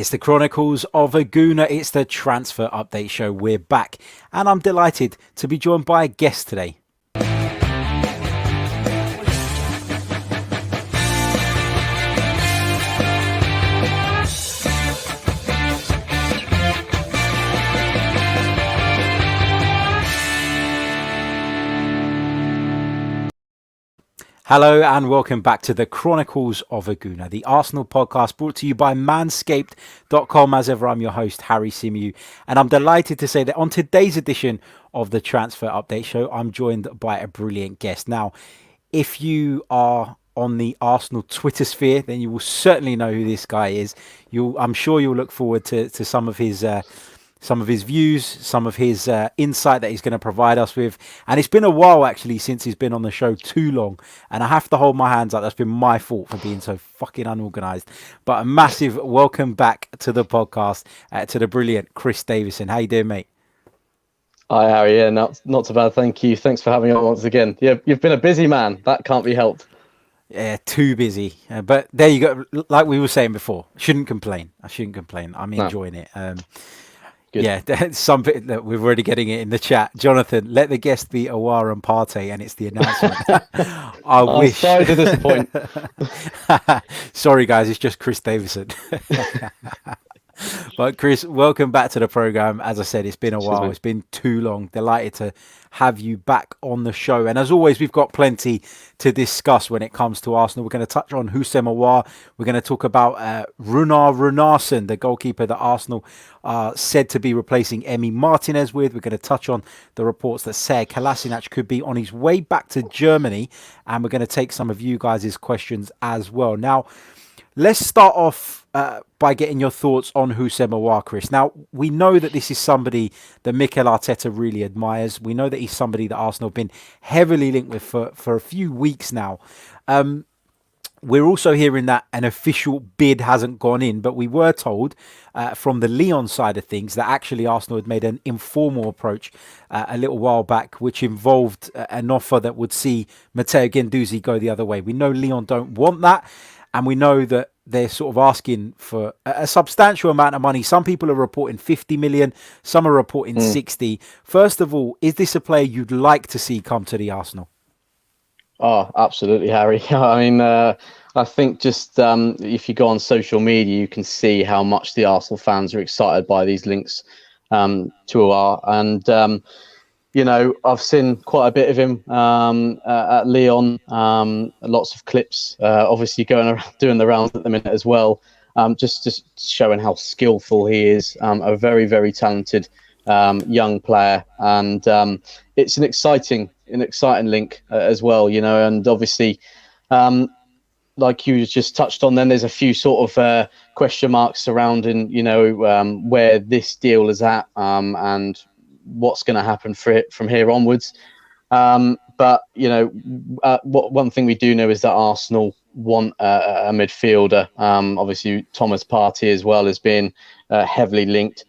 It's the Chronicles of a Gooner. It's the transfer update show. We're back, and I'm delighted to be joined by a guest today. Hello and welcome back to the Chronicles of a Gooner, the Arsenal podcast brought to you by Manscaped.com. As ever, I'm your host, Harry Symeou, and I'm delighted to say that on today's edition of the Transfer Update Show, I'm joined by a brilliant guest. Now, if you are on the Arsenal Twitter sphere, then you will certainly know who this guy is. I'm sure you'll look forward to some of his views, some of his insight that he's going to provide us with. And it's been a while, actually, since he's been on the show, too long. And I have to hold my hands up. That's been my fault for being so fucking unorganised. But a massive welcome back to the podcast, to the brilliant Chris Davison. How you doing, mate? Hi, Harry. Yeah, not too bad. Thank you. Thanks for having me on once again. Yeah, you've been a busy man. That can't be helped. Yeah, too busy. But there you go. Like we were saying before, shouldn't complain. I shouldn't complain. I'm enjoying it. Good. Yeah, some bit that we're already getting it in the chat. Jonathan, let the guest be Aouar and Partey, and it's the announcement. I wish. Sorry to disappoint. Sorry, guys, it's just Chris Davison. But Chris, welcome back to the program. As I said, it's been a while. It's been too long. Delighted to have you back on the show. And as always, we've got plenty to discuss when it comes to Arsenal. We're going to touch on Aouar. We're going to talk about Runarsson, the goalkeeper that Arsenal are said to be replacing Emi Martinez with. We're going to touch on the reports that Sead Kolasinac could be on his way back to Germany. And we're going to take some of you guys' questions as well. Now, let's start off by getting your thoughts on Aouar, Chris. Now, we know that this is somebody that Mikel Arteta really admires. We know that he's somebody that Arsenal have been heavily linked with for a few weeks now. We're also hearing that an official bid hasn't gone in, but we were told from the Lyon side of things that actually Arsenal had made an informal approach a little while back, which involved an offer that would see Matteo Guendouzi go the other way. We know Lyon don't want that. And we know that they're sort of asking for a substantial amount of money. Some people are reporting 50 million. Some are reporting 60. First of all, is this a player you'd like to see come to the Arsenal? Oh, absolutely, Harry. I mean, I think just if you go on social media, you can see how much the Arsenal fans are excited by these links to Aouar. And, you know, I've seen quite a bit of him at Lyon, lots of clips, obviously going around doing the rounds at the minute as well, just showing how skillful he is, a very, very talented young player. And it's an exciting link as well, you know, and obviously, like you just touched on, then there's a few sort of question marks surrounding, you know, where this deal is at and what's going to happen for it from here onwards. But, you know, one thing we do know is that Arsenal want a midfielder. Obviously, Thomas Partey as well has been heavily linked.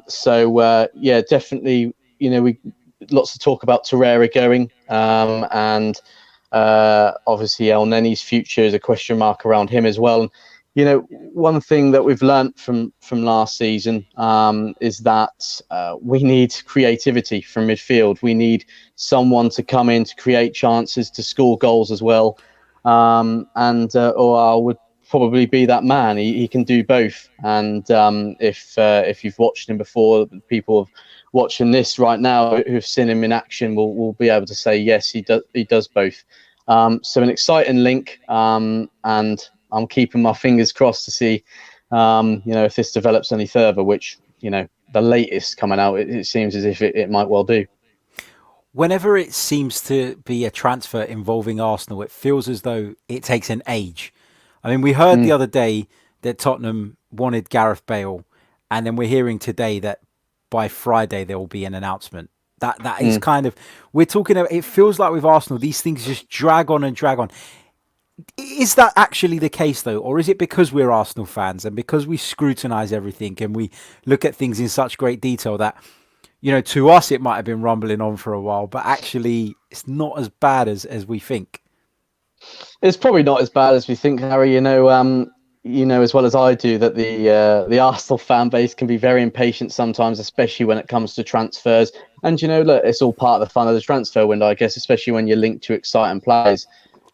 So, yeah, definitely, you know, lots of talk about Torreira going and obviously El Nenny's future is a question mark around him as well. You know, one thing that we've learnt from last season is that we need creativity from midfield. We need someone to come in to create chances, to score goals as well. And Aouar would probably be that man. He can do both. And if you've watched him before, people watching this right now who've seen him in action will be able to say yes, he does both. So an exciting link, and I'm keeping my fingers crossed to see, you know, if this develops any further, which, you know, the latest coming out, it seems as if it might well do. Whenever it seems to be a transfer involving Arsenal, it feels as though it takes an age. I mean, we heard the other day that Tottenham wanted Gareth Bale, and then we're hearing today that by Friday there will be an announcement. That is kind of, we're talking about, it feels like with Arsenal, these things just drag on and drag on. Is that actually the case, though? Or is it because we're Arsenal fans and because we scrutinise everything and we look at things in such great detail that, you know, to us it might have been rumbling on for a while, but actually it's not as bad as we think? It's probably not as bad as we think, Harry. You know, as well as I do, that the Arsenal fan base can be very impatient sometimes, especially when it comes to transfers. And look, it's all part of the fun of the transfer window, I guess, especially when you're linked to exciting players.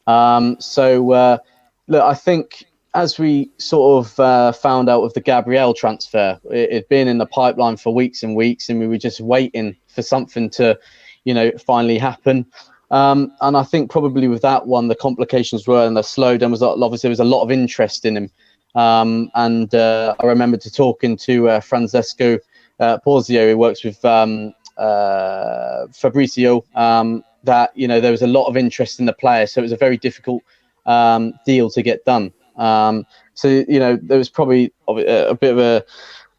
Look, I think as we sort of found out with the Gabriel transfer, it'd been in the pipeline for weeks and weeks, and we were just waiting for something to, finally happen. And I think probably with that one, the complications were, and the slowdown was obviously there was a lot of interest in him. I remember talking to Francesco Porzio, who works with Fabrizio, that there was a lot of interest in the player, so it was a very difficult deal to get done. There was probably a bit of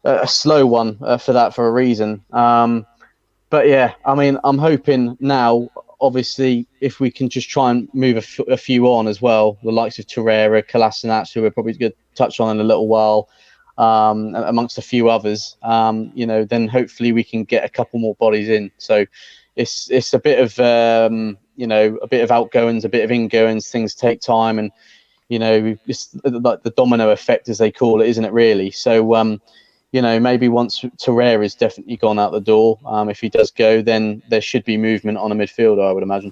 a slow one for a reason. But yeah, I mean, I'm hoping now, obviously, if we can just try and move a few on as well, the likes of Torreira, Kolasinac, who we're probably going to touch on in a little while, amongst a few others, then hopefully we can get a couple more bodies in. So it's a bit of a bit of outgoings, a bit of ingoings. Things take time, and it's like the domino effect, as they call it, isn't it? Really. So maybe once Torreira is definitely gone out the door, if he does go, then there should be movement on a midfielder, I would imagine.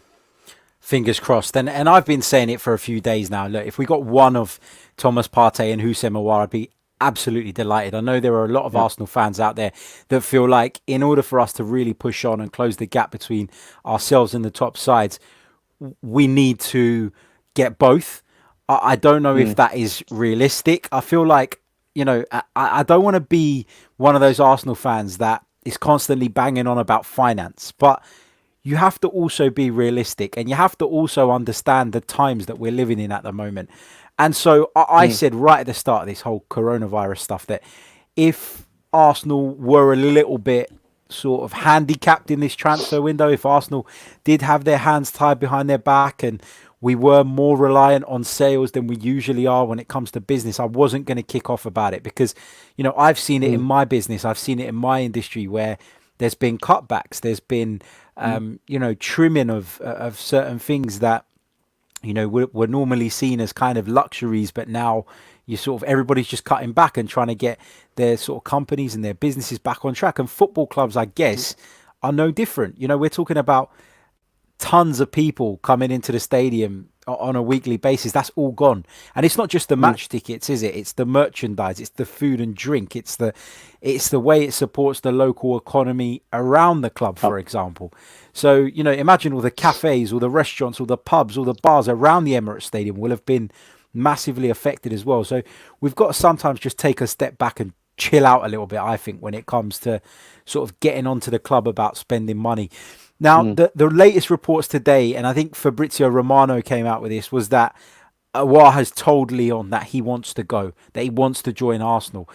Fingers crossed. And I've been saying it for a few days now. Look, if we got one of Thomas Partey and Houssem Aouar, I'd be absolutely delighted. I know there are a lot of Arsenal fans out there that feel like in order for us to really push on and close the gap between ourselves and the top sides, we need to get both. I don't know if that is realistic. I feel like, I don't want to be one of those Arsenal fans that is constantly banging on about finance, but you have to also be realistic, and you have to also understand the times that we're living in at the moment. And so I said right at the start of this whole coronavirus stuff that if Arsenal were a little bit sort of handicapped in this transfer window, if Arsenal did have their hands tied behind their back and we were more reliant on sales than we usually are when it comes to business, I wasn't going to kick off about it because, I've seen it in my business. I've seen it in my industry where there's been cutbacks. There's been, trimming of certain things that, were normally seen as kind of luxuries, but now everybody's just cutting back and trying to get their sort of companies and their businesses back on track. And football clubs, I guess, are no different. We're talking about tons of people coming into the stadium on a weekly basis. That's all gone. And it's not just the match tickets, is it? It's the merchandise, it's the food and drink, it's the way it supports the local economy around the club, for example. So, imagine all the cafes, all the restaurants, all the pubs, all the bars around the Emirates Stadium will have been massively affected as well. So we've got to sometimes just take a step back and chill out a little bit, I think, when it comes to sort of getting onto the club about spending money. Now, the latest reports today, and I think Fabrizio Romano came out with this, was that Aouar has told Lyon that he wants to go, that he wants to join Arsenal.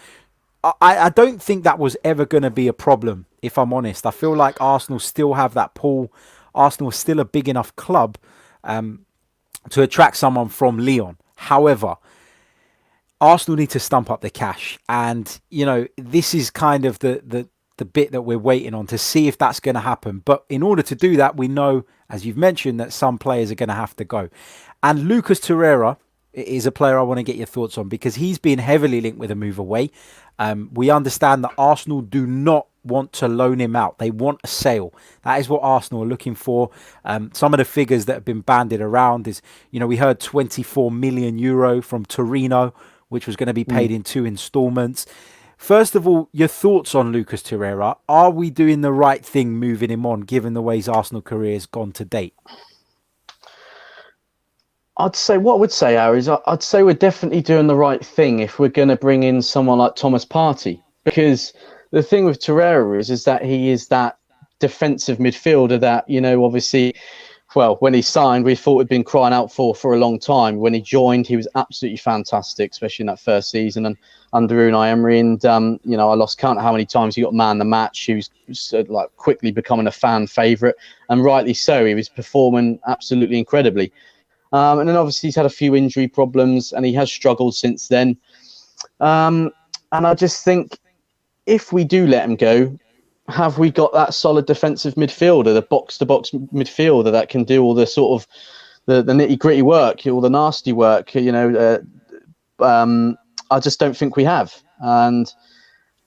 I don't think that was ever going to be a problem, if I'm honest. I feel like Arsenal still have that pull. Arsenal is still a big enough club to attract someone from Lyon. However, Arsenal need to stump up the cash. And, this is kind of the bit that we're waiting on to see if that's going to happen. But in order to do that, we know, as you've mentioned, that some players are going to have to go. And Lucas Torreira is a player I want to get your thoughts on because he's been heavily linked with a move away. We understand that Arsenal do not want to loan him out. They want a sale. That is what Arsenal are looking for. Some of the figures that have been bandied around is, we heard 24 million euro from Torino, which was going to be paid in 2 installments. First of all, your thoughts on Lucas Torreira. Are we doing the right thing moving him on, given the way his Arsenal career has gone to date? I'd say we're definitely doing the right thing if we're going to bring in someone like Thomas Partey. Because the thing with Torreira is that he is that defensive midfielder that, obviously, well, when he signed, we thought he'd been crying out for a long time. When he joined, he was absolutely fantastic, especially in that first season and under Unai Emery. And, I lost count of how many times he got man the match. He was quickly becoming a fan favourite, and rightly so. He was performing absolutely incredibly. And then obviously he's had a few injury problems and he has struggled since then. And I just think if we do let him go, have we got that solid defensive midfielder, the box-to-box midfielder that can do all the sort of the nitty-gritty work, all the nasty work, I just don't think we have. And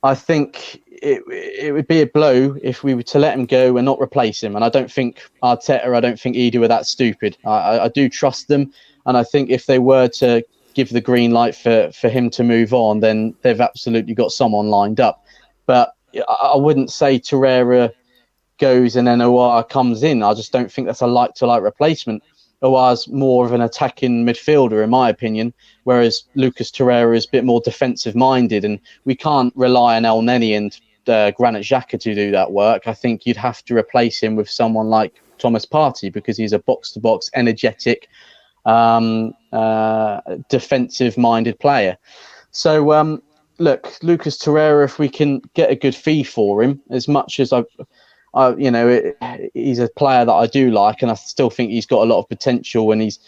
I think it would be a blow if we were to let him go and not replace him. And I don't think Arteta, I don't think Edu are that stupid. I do trust them. And I think if they were to give the green light for him to move on, then they've absolutely got someone lined up. But I wouldn't say Torreira goes and then Aouar comes in. I just don't think that's a like-to-like replacement. Aouar's more of an attacking midfielder, in my opinion, whereas Lucas Torreira is a bit more defensive-minded, and we can't rely on El Neni and Granit Xhaka to do that work. I think you'd have to replace him with someone like Thomas Partey because he's a box-to-box, energetic, defensive-minded player. So, look, Lucas Torreira, if we can get a good fee for him, as much as he's a player that I do like, and I still think he's got a lot of potential, and he's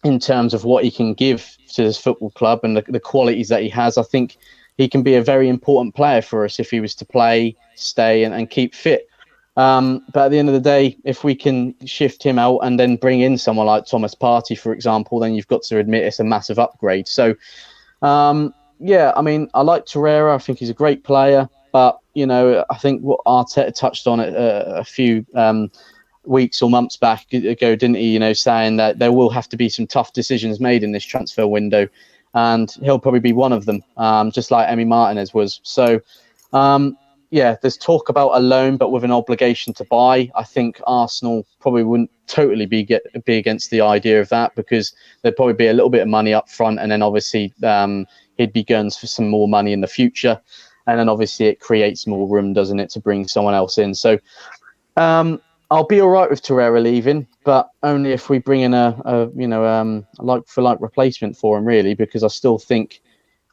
in terms of what he can give to this football club and the qualities that he has. I think he can be a very important player for us if he was to play, stay, and keep fit. But at the end of the day, if we can shift him out and then bring in someone like Thomas Partey, for example, then you've got to admit it's a massive upgrade. So, yeah, I mean, I like Torreira. I think he's a great player. But, I think what Arteta touched on it a few weeks or months back ago, didn't he? Saying that there will have to be some tough decisions made in this transfer window. And he'll probably be one of them, just like Emi Martinez was. So, yeah, there's talk about a loan, but with an obligation to buy. I think Arsenal probably wouldn't totally be against the idea of that, because there'd probably be a little bit of money up front. And then obviously he'd be guns for some more money in the future. And then obviously it creates more room, doesn't it, to bring someone else in. So I'll be all right with Torreira leaving, but only if we bring in a like-for-like replacement for him, really, because I still think,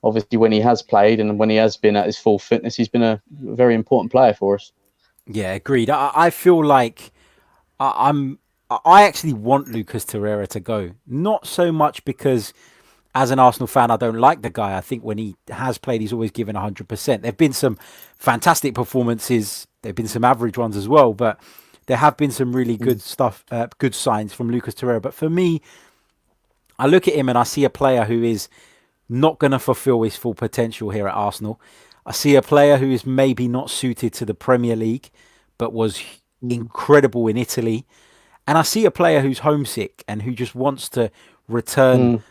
obviously, when he has played and when he has been at his full fitness, he's been a very important player for us. Yeah, agreed. I feel like I actually want Lucas Torreira to go. Not so much because, as an Arsenal fan, I don't like the guy. I think when he has played, he's always given 100%. There have been some fantastic performances. There have been some average ones as well, but there have been some really good stuff, good signs from Lucas Torreira. But for me, I look at him and I see a player who is not going to fulfill his full potential here at Arsenal. I see a player who is maybe not suited to the Premier League, but was incredible in Italy. And I see a player who's homesick and who just wants to return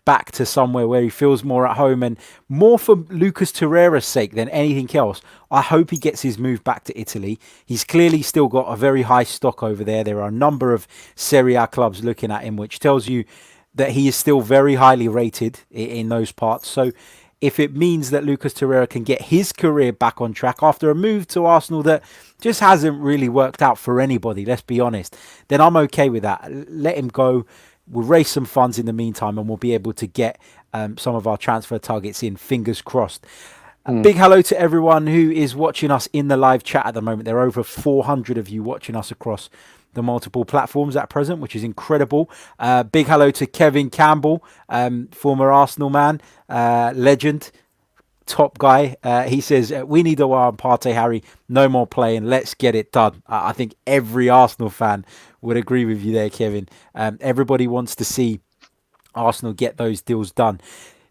back to somewhere where he feels more at home, and more for Lucas Torreira's sake than anything else. I hope he gets his move back to Italy. He's clearly still got a very high stock over there. There are a number of Serie A clubs looking at him, which tells you that he is still very highly rated in those parts. So if it means that Lucas Torreira can get his career back on track after a move to Arsenal that just hasn't really worked out for anybody, let's be honest, then I'm okay with that. Let him go. We'll raise some funds in the meantime, and we'll be able to get some of our transfer targets in, fingers crossed. Big hello to everyone who is watching us in the live chat at the moment. There are over 400 of you watching us across the multiple platforms at present, which is incredible. Big hello to Kevin Campbell, former Arsenal man, legend, top guy. He says, we need Aouar and Partey, Harry. No more playing. Let's get it done. I think every Arsenal fan would agree with you there, Kevin. Everybody wants to see Arsenal get those deals done.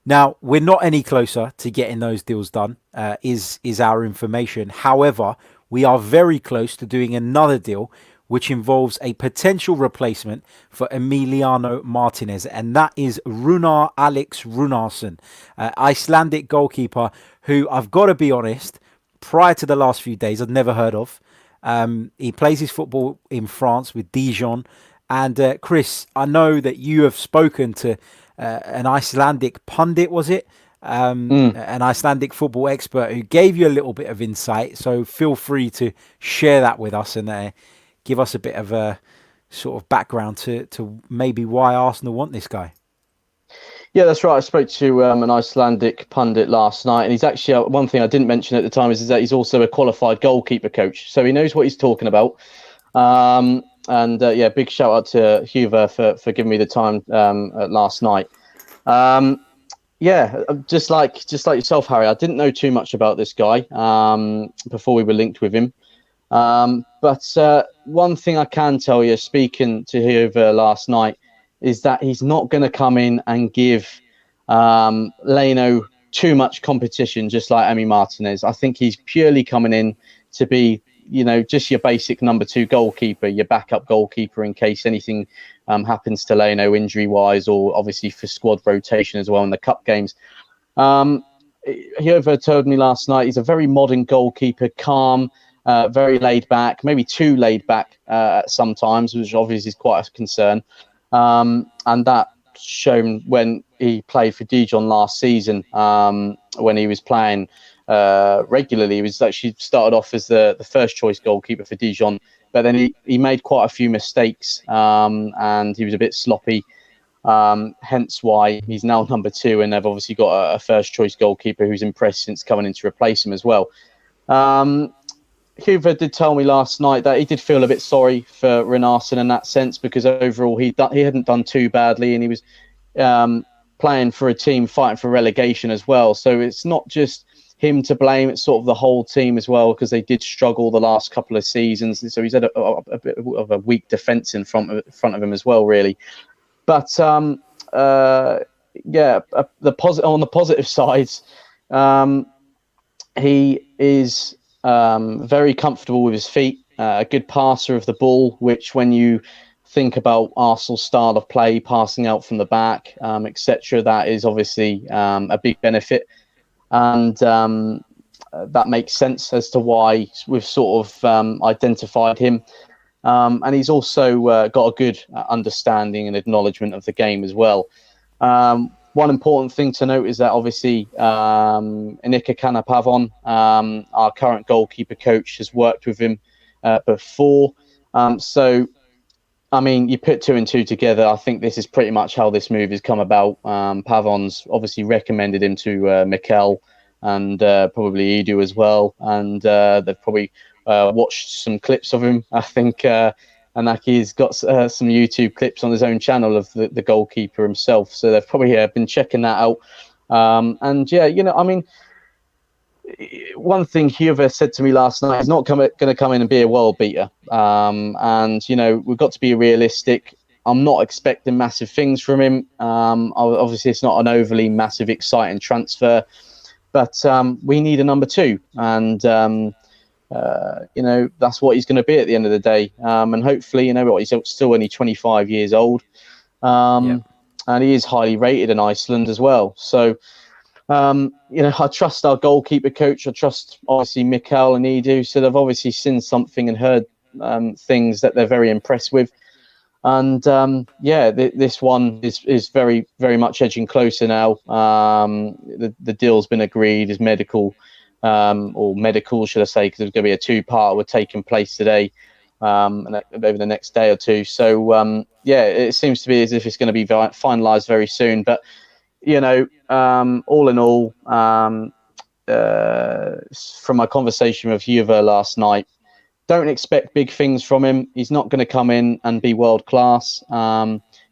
Now, we're not any closer to getting those deals done, is our information. However, we are very close to doing another deal, which involves a potential replacement for Emiliano Martinez, and that is Alex Runarsson, Icelandic goalkeeper, who I've got to be honest, prior to the last few days, I'd never heard of. He plays his football in France with Dijon. And Chris, I know that you have spoken to an Icelandic pundit, was it? An Icelandic football expert who gave you a little bit of insight. So feel free to share that with us and give us a bit of a sort of background to maybe why Arsenal want this guy. Yeah, that's right. I spoke to an Icelandic pundit last night, and he's actually, one thing I didn't mention at the time is that he's also a qualified goalkeeper coach. So he knows what he's talking about. Yeah, big shout out to Huber for giving me the time last night. Yeah, just like yourself, Harry, I didn't know too much about this guy before we were linked with him. But one thing I can tell you, speaking to Huber last night, is that he's not going to come in and give Leno, too much competition, just like Emi Martinez. I think he's purely coming in to be, just your basic number 2 goalkeeper, your backup goalkeeper in case anything happens to Leno injury-wise, or obviously for squad rotation as well in the cup games. Whoever told me last night, he's a very modern goalkeeper, calm, very laid back, maybe too laid back sometimes, which obviously is quite a concern. And that shown when he played for Dijon last season, when he was playing regularly. He was actually started off as the first choice goalkeeper for Dijon, but then he made quite a few mistakes, and he was a bit sloppy. Hence why he's now number 2, and they've obviously got a first choice goalkeeper who's impressed since coming in to replace him as well. Hoover did tell me last night that he did feel a bit sorry for Runarsson in that sense, because overall he hadn't done too badly, and he was playing for a team fighting for relegation as well. So it's not just him to blame, it's sort of the whole team as well, because they did struggle the last couple of seasons. So he's had a bit of a weak defence in front of him as well, really. But on the positive sides, he is very comfortable with his feet, a good passer of the ball, which when you think about Arsenal's style of play, passing out from the back, etc., that is obviously a big benefit. And that makes sense as to why we've sort of identified him. And he's also got a good understanding and acknowledgement of the game as well. One important thing to note is that obviously Inika Kanapavon, our current goalkeeper coach, has worked with him before. So, I mean, you put 2 and 2 together. I think this is pretty much how this move has come about. Pavon's obviously recommended him to Mikel and probably Edu as well. And they've probably watched some clips of him. I think Anaki's got some YouTube clips on his own channel of the goalkeeper himself. So they've probably been checking that out. And yeah, I mean, one thing Huber said to me last night, he's not going to come in and be a world beater. And, we've got to be realistic. I'm not expecting massive things from him. Obviously, it's not an overly massive, exciting transfer. But we need a number 2. And, that's what he's going to be at the end of the day. And hopefully, he's still only 25 years old. And he is highly rated in Iceland as well. So, I trust our goalkeeper coach. I trust, obviously, Mikel and Edu. So they've obviously seen something and heard things that they're very impressed with. And, this one is very, very much edging closer now. The deal's been agreed. His medical, or medical, should I say, because there's going to be a 2-part we're taking place today, and over the next day or 2. So, it seems to be as if it's going to be finalised very soon. But, all in all, from my conversation with Huber last night, don't expect big things from him. He's not going to come in and be world class.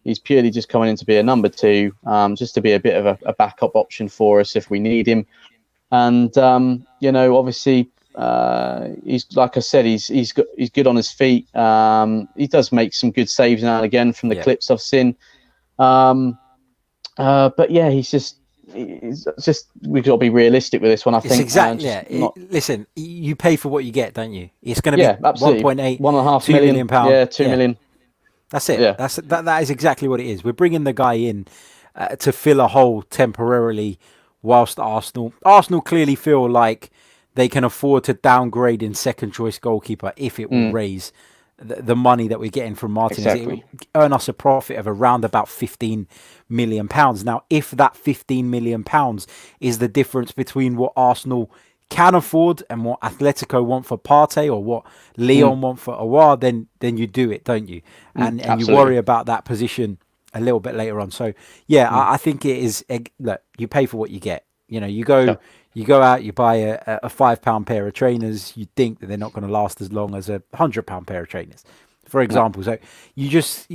He's purely just coming in to be a number 2, just to be a bit of a backup option for us if we need him. And obviously, he's, like I said, he's good on his feet. He does make some good saves now and again from the clips I've seen. But yeah, he's just we've got to be realistic with this one. I think exactly. Listen, you pay for what you get, don't you? It's going to be 1.8, £1.5 £2 million. Yeah, 2 million. That's it. Yeah. That is exactly what it is. We're bringing the guy in to fill a hole temporarily, whilst Arsenal clearly feel like they can afford to downgrade in second choice goalkeeper if it will raise the money that we're getting from Martinez. Exactly. It will earn us a profit of around about £15 million. Now, if that £15 million is the difference between what Arsenal can afford and what Atletico want for Partey, or what Lyon want for Aouar, then you do it, don't you? And you worry about that position a little bit later on. So yeah, I think it is. Look, you pay for what you get. You go out, you buy a £5 pair of trainers. You think that they're not going to last as long as a £100 pair of trainers, for example. So you just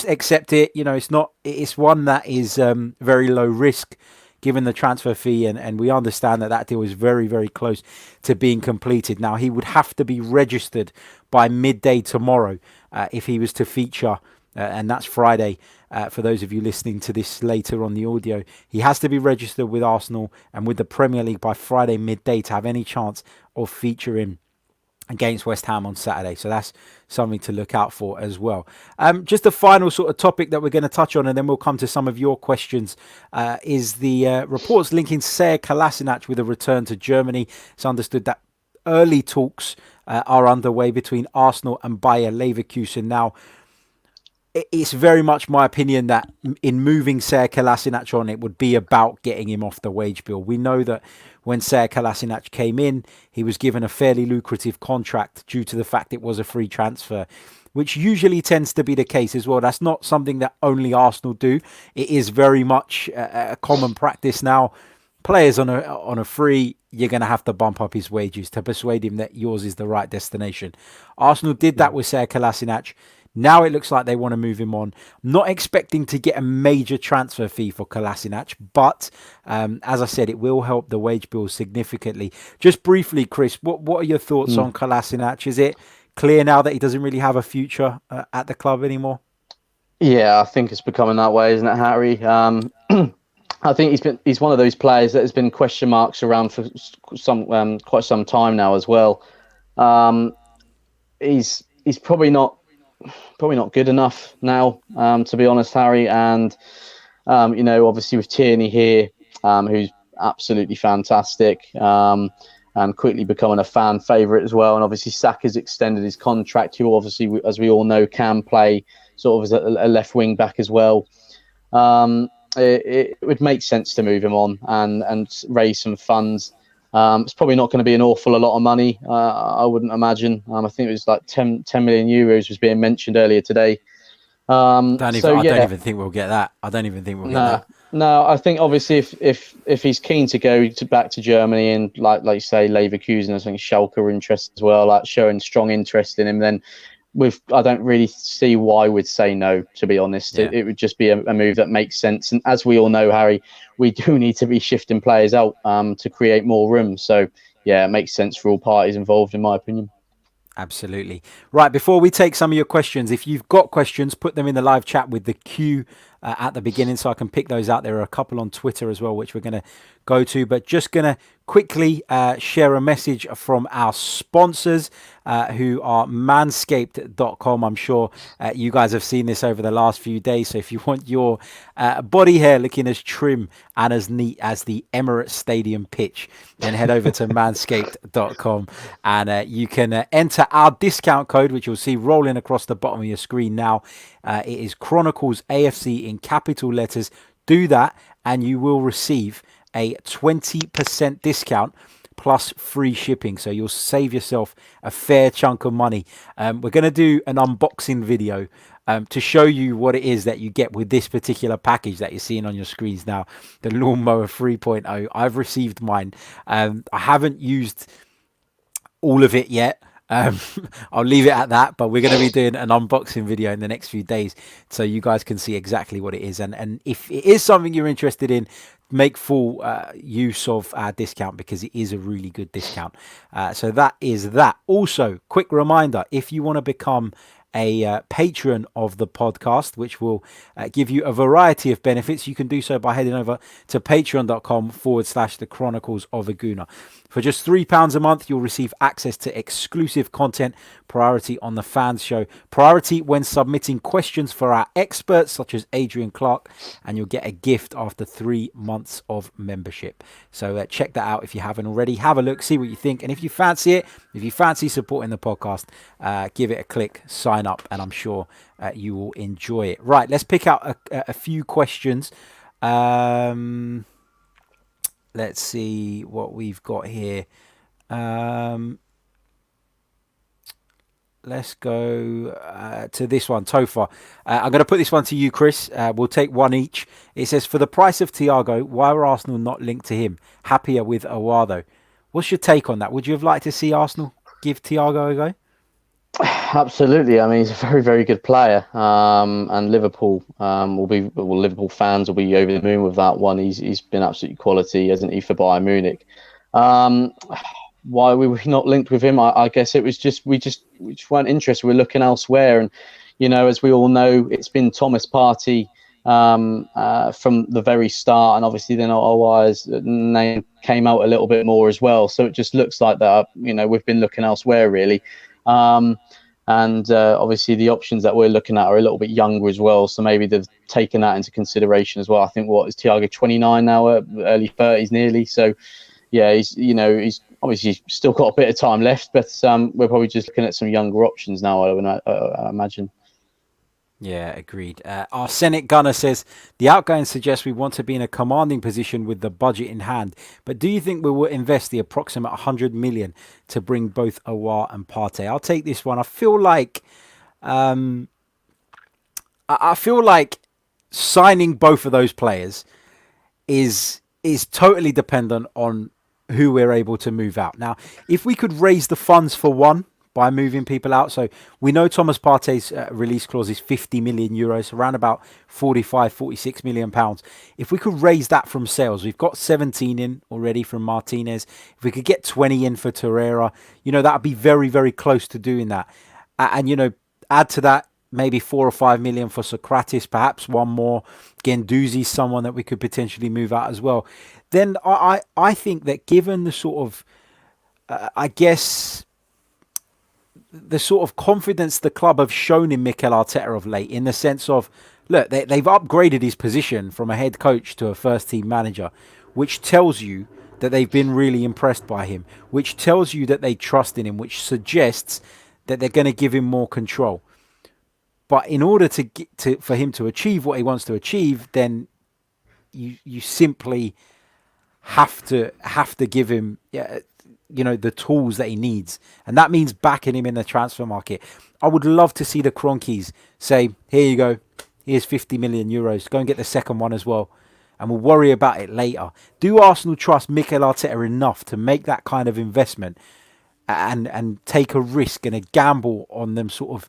accept it. It's one that is very low risk given the transfer fee, and we understand that deal is very, very close to being completed. Now, he would have to be registered by midday tomorrow if he was to feature and that's Friday. For those of you listening to this later on the audio, he has to be registered with Arsenal and with the Premier League by Friday midday to have any chance of featuring against West Ham on Saturday. So that's something to look out for as well. Just a final sort of topic that we're going to touch on, and then we'll come to some of your questions, is the reports linking Sead Kolasinac with a return to Germany. It's understood that early talks are underway between Arsenal and Bayer Leverkusen. Now, it's very much my opinion that in moving Sead Kolasinac on, it would be about getting him off the wage bill. We know that when Sead Kolasinac came in, he was given a fairly lucrative contract due to the fact it was a free transfer, which usually tends to be the case as well. That's not something that only Arsenal do. It is very much a common practice now. Players on a free, you're going to have to bump up his wages to persuade him that yours is the right destination. Arsenal did that with Sead Kolasinac. Now it looks like they want to move him on. I'm not expecting to get a major transfer fee for Kolasinac, but as I said, it will help the wage bill significantly. Just briefly, Chris, what are your thoughts on Kolasinac? Is it clear now that he doesn't really have a future at the club anymore? Yeah, I think it's becoming that way, isn't it, Harry? I think he's one of those players that has been question marks around for quite some time now as well. He's probably not good enough now, to be honest, Harry. And obviously with Tierney here, who's absolutely fantastic, and quickly becoming a fan favourite as well. And obviously Saka's extended his contract, who obviously, as we all know, can play sort of as a left wing back as well. It would make sense to move him on and raise some funds. It's probably not going to be an awful lot of money, I wouldn't imagine. I think it was like 10 million euros was being mentioned earlier today. I don't even think we'll get that. I don't even think we'll get that. No, I think obviously if he's keen to go back to Germany and like you say, Leverkusen, I think Schalke are interested as well, like showing strong interest in him, then I don't really see why we'd say no, to be honest. Yeah. It would just be a move that makes sense. And as we all know, Harry, we do need to be shifting players out to create more room. So, yeah, it makes sense for all parties involved, in my opinion. Absolutely. Right, before we take some of your questions, if you've got questions, put them in the live chat with the Q at the beginning so I can pick those out. There are a couple on Twitter as well, which we're going to go to. But just going to quickly share a message from our sponsors who are manscaped.com. I'm sure you guys have seen this over the last few days. So if you want your body hair looking as trim and as neat as the Emirates Stadium pitch, then head over to manscaped.com and you can enter our discount code, which you'll see rolling across the bottom of your screen now. It is Chronicles AFC in capital letters. Do that and you will receive a 20% discount plus free shipping. So you'll save yourself a fair chunk of money. We're going to do an unboxing video to show you what it is that you get with this particular package that you're seeing on your screens now, the Lawnmower 3.0. I've received mine. I haven't used all of it yet. I'll leave it at that, but we're going to be doing an unboxing video in the next few days so you guys can see exactly what it is. And if it is something you're interested in, make full use of our discount because it is a really good discount. So that is that. Also, quick reminder, if you want to become a patron of the podcast, which will give you a variety of benefits, you can do so by heading over to patreon.com/the Chronicles of a Gooner. For just £3 a month, you'll receive access to exclusive content, priority on the fans show, priority when submitting questions for our experts such as Adrian Clark, and you'll get a gift after 3 months of membership. So check that out if you haven't already. Have a look, see what you think, and if you fancy it, if you fancy supporting the podcast, give it a click, sign up, and I'm sure you will enjoy it. Right, let's pick out a few questions. Let's see what we've got here. Let's go to this one, Tofa. I'm going to put this one to you, Chris. We'll take one each. It says, for the price of Thiago, why were Arsenal not linked to him? Happier with Aouar, though. What's your take on that? Would you have liked to see Arsenal give Thiago a go? Absolutely. I mean, he's a very, very good player. And Liverpool Liverpool fans will be over the moon with that one. He's been absolutely quality, hasn't he, for Bayern Munich? Why we were not linked with him? I guess it was just we just weren't interested. We're looking elsewhere, and as we all know, it's been Thomas Partey from the very start, and obviously then Aouar's name came out a little bit more as well. So it just looks like that, we've been looking elsewhere really. And obviously the options that we're looking at are a little bit younger as well. So maybe they've taken that into consideration as well. I think what is Thiago 29 now, early 30s nearly. So yeah, he's obviously still got a bit of time left, but we're probably just looking at some younger options now, I imagine. Yeah, agreed. Our Senate Gunner says, the outgoing suggests we want to be in a commanding position with the budget in hand. But do you think we will invest the approximate 100 million to bring both Aouar and Partey? I'll take this one. I feel like signing both of those players is totally dependent on who we're able to move out. Now, if we could raise the funds for one by moving people out. So we know Thomas Partey's release clause is 50 million euros, around about 45, 46 million pounds. If we could raise that from sales, we've got 17 in already from Martinez. If we could get 20 in for Torreira, that would be very, very close to doing that. And, add to that maybe 4 or 5 million for Socrates, perhaps one more. Guendouzi's someone that we could potentially move out as well. Then I think that given the sort of, the sort of confidence the club have shown in Mikel Arteta of late, in the sense of, look, they've upgraded his position from a head coach to a first team manager, which tells you that they've been really impressed by him, which tells you that they trust in him, which suggests that they're going to give him more control. But in order for him to achieve what he wants to achieve, then you simply have to give him the tools that he needs, and that means backing him in the transfer market. I would love to see the Chronicles say, here you go, here's 50 million euros, go and get the second one as well, and we'll worry about it later. Do Arsenal trust Mikel Arteta enough to make that kind of investment and take a risk and a gamble on them sort of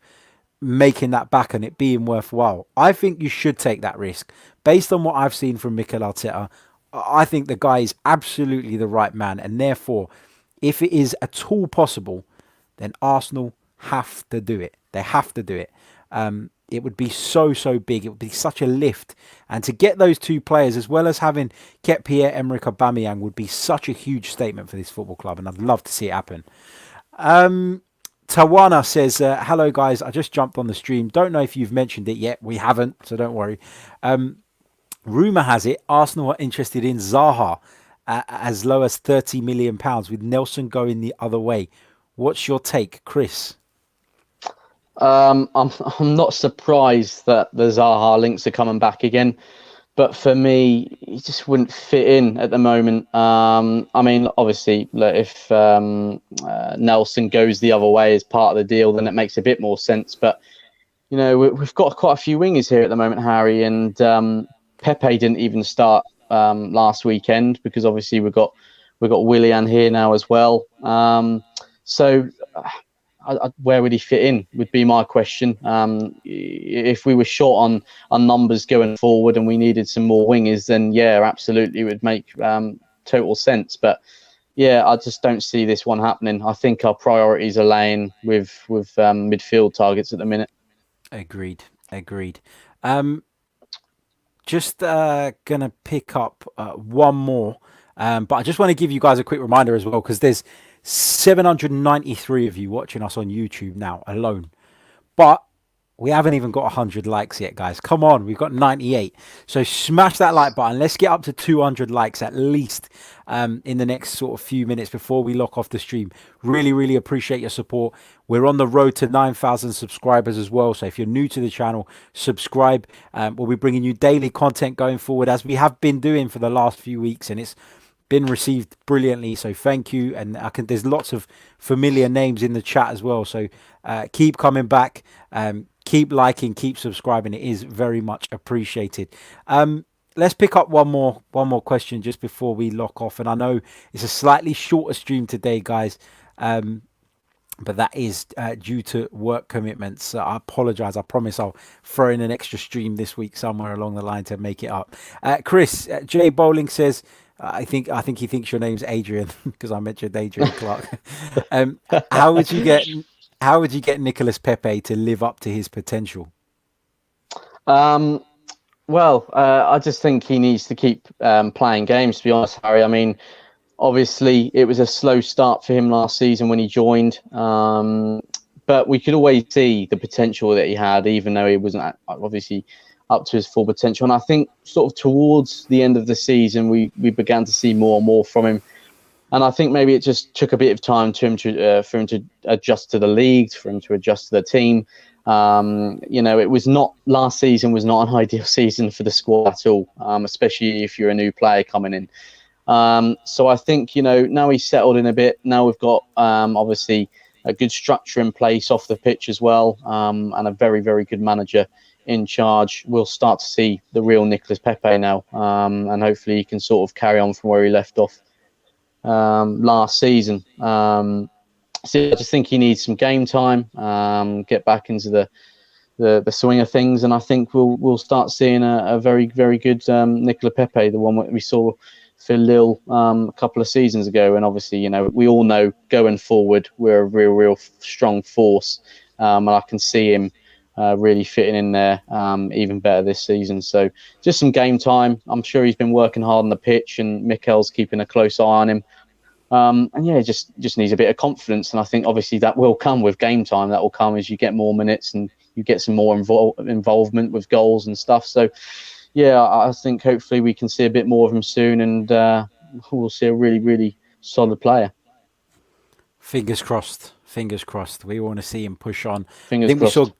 making that back and it being worthwhile? I think you should take that risk. Based on what I've seen from Mikel Arteta, I think the guy is absolutely the right man, and therefore, if it is at all possible, then Arsenal have to do it. They have to do it. It would be so big. It would be such a lift. And to get those two players, as well as having kept Pierre-Emerick Aubameyang, would be such a huge statement for this football club. And I'd love to see it happen. Tawana says, hello guys, I just jumped on the stream. Don't know if you've mentioned it yet. We haven't, so don't worry. Rumour has it, Arsenal are interested in Zaha as low as £30 million, with Nelson going the other way. What's your take, Chris? I'm not surprised that the Zaha links are coming back again, but for me, he just wouldn't fit in at the moment. I mean, obviously, if Nelson goes the other way as part of the deal, then it makes a bit more sense. But we've got quite a few wingers here at the moment, Harry, and Pepe didn't even start last weekend because obviously we've got Willian here now as well. So where would he fit in would be my question. If we were short on numbers going forward and we needed some more wingers, then yeah, absolutely, it would make total sense. But yeah, I just don't see this one happening. I think our priorities are laying with midfield targets at the minute. Agreed. Just gonna pick up one more, but I just want to give you guys a quick reminder as well, because there's 793 of you watching us on YouTube now alone, but we haven't even got 100 likes yet, guys. Come on, we've got 98. So smash that like button. Let's get up to 200 likes at least in the next sort of few minutes before we lock off the stream. Really appreciate your support. We're on the road to 9,000 subscribers as well. So if you're new to the channel, subscribe. We'll be bringing you daily content going forward, as we have been doing for the last few weeks, and it's been received brilliantly, so thank you. And there's lots of familiar names in the chat as well, so keep coming back, keep liking, keep subscribing. It is very much appreciated. Let's pick up one more question just before we lock off, and I know it's a slightly shorter stream today, guys, but that is due to work commitments. I apologize. I promise I'll throw in an extra stream this week somewhere along the line to make it up. Chris J Bowling says, I think he thinks your name's Adrian because I mentioned Adrian Clark. How would you get How would you get Nicolas Pepe to live up to his potential? I just think he needs to keep playing games, to be honest, Harry. I mean, obviously, it was a slow start for him last season when he joined. But we could always see the potential that he had, even though he wasn't obviously up to his full potential. And I think sort of towards the end of the season, we began to see more and more from him. And I think maybe it just took a bit of time for him to adjust to the league, for him to adjust to the team. It was not, last season was not an ideal season for the squad at all, especially if you're a new player coming in. So I think, now he's settled in a bit. Now we've got obviously a good structure in place off the pitch as well, and a very, very good manager in charge. We'll start to see the real Nicolas Pepe now, and hopefully he can sort of carry on from where he left off last season. So I just think he needs some game time, get back into the swing of things, and I think we'll start seeing a very, very good Nicolas Pepe, the one we saw for Lille a couple of seasons ago. And obviously, we all know going forward we're a real strong force, and I can see him really fitting in there even better this season. So just some game time. I'm sure he's been working hard on the pitch, and Mikel's keeping a close eye on him. Just needs a bit of confidence, and I think obviously that will come with game time. That will come as you get more minutes and you get some more involvement with goals and stuff. So yeah, I think hopefully we can see a bit more of him soon, and we'll see a really, really solid player. Fingers crossed. Fingers crossed. We want to see him push on. Fingers crossed.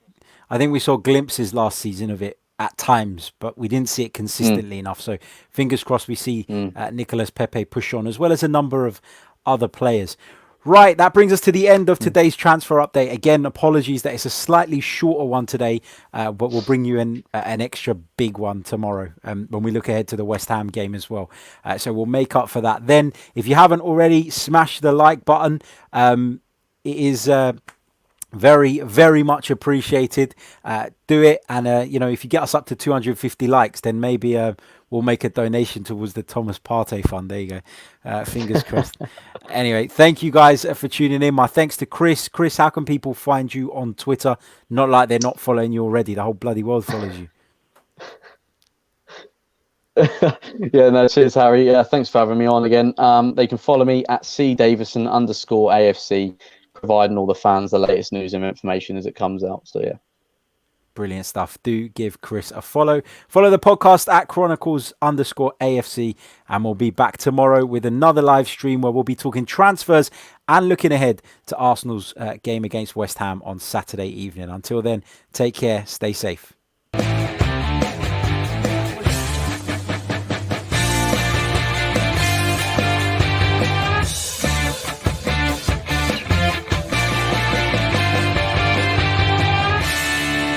I think we saw glimpses last season of it at times, but we didn't see it consistently enough. So fingers crossed we see Nicolas Pepe push on, as well as a number of other players. Right, that brings us to the end of today's transfer update. Again, apologies that it's a slightly shorter one today, but we'll bring you in an extra big one tomorrow when we look ahead to the West Ham game as well. So we'll make up for that. Then, if you haven't already, smash the like button. It is very, very much appreciated. Do it, and if you get us up to 250 likes, then maybe we'll make a donation towards the Thomas Partey fund. There you go. Fingers crossed. Anyway, thank you guys for tuning in. My thanks to Chris. Chris, how can people find you on Twitter? Not like they're not following you already. The whole bloody world follows you. Cheers, Harry. Yeah, thanks for having me on again. They can follow me at @CDavison_AFC, providing all the fans the latest news and information as it comes out. So yeah. Brilliant stuff. Do give Chris a follow. Follow the podcast at Chronicles_AFC, and we'll be back tomorrow with another live stream where we'll be talking transfers and looking ahead to Arsenal's game against West Ham on Saturday evening. Until then, take care, stay safe.